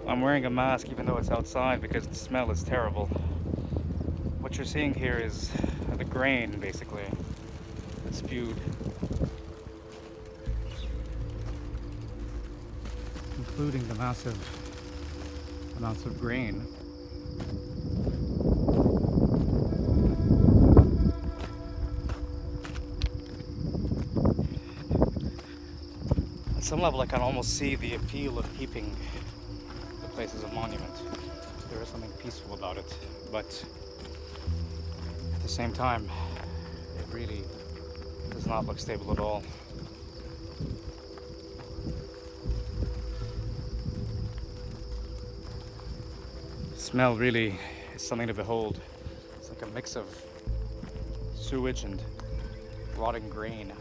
I'm wearing a mask even though it's outside because the smell is terrible. What you're seeing here is the grain, basically, that's spewed. Including the massive amounts of grain. At some level I can almost see the appeal of keeping the place as a monument. There is something peaceful about it, but at the same time it really does not look stable at all. The smell really is something to behold. It's like a mix of sewage and rotting grain.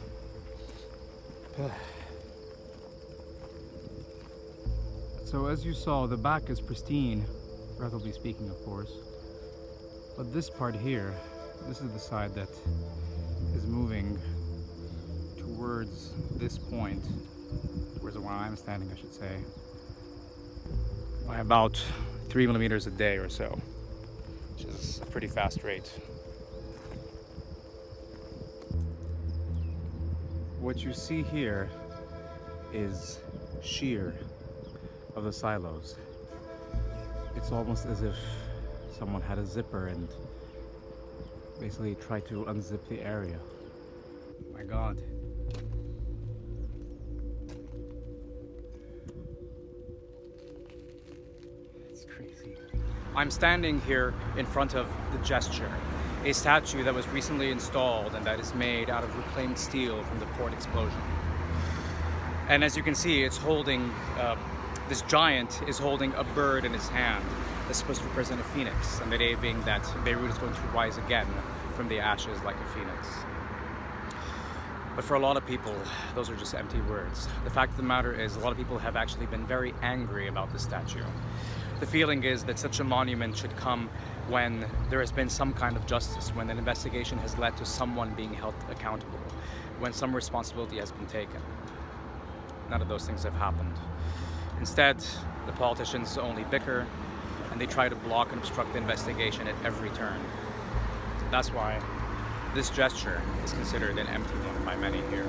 So as you saw, the back is pristine, relatively speaking, of course. But this part here, this is the side that is moving towards this point, towards where I'm standing, I should say, by about 3 millimeters a day or so, which is a pretty fast rate. What you see here is shear of the silos. It's almost as if someone had a zipper and basically tried to unzip the area. My God. It's crazy. I'm standing here in front of the gesture, a statue that was recently installed and that is made out of reclaimed steel from the port explosion. And as you can see, it's holding this giant is holding a bird in his hand that's supposed to represent a phoenix, and the day being that Beirut is going to rise again from the ashes like a phoenix. But for a lot of people, those are just empty words. The fact of the matter is, a lot of people have actually been very angry about this statue. The feeling is that such a monument should come when there has been some kind of justice, when an investigation has led to someone being held accountable, when some responsibility has been taken. None of those things have happened. Instead, the politicians only bicker and they try to block and obstruct the investigation at every turn. That's why this gesture is considered an empty one by many here.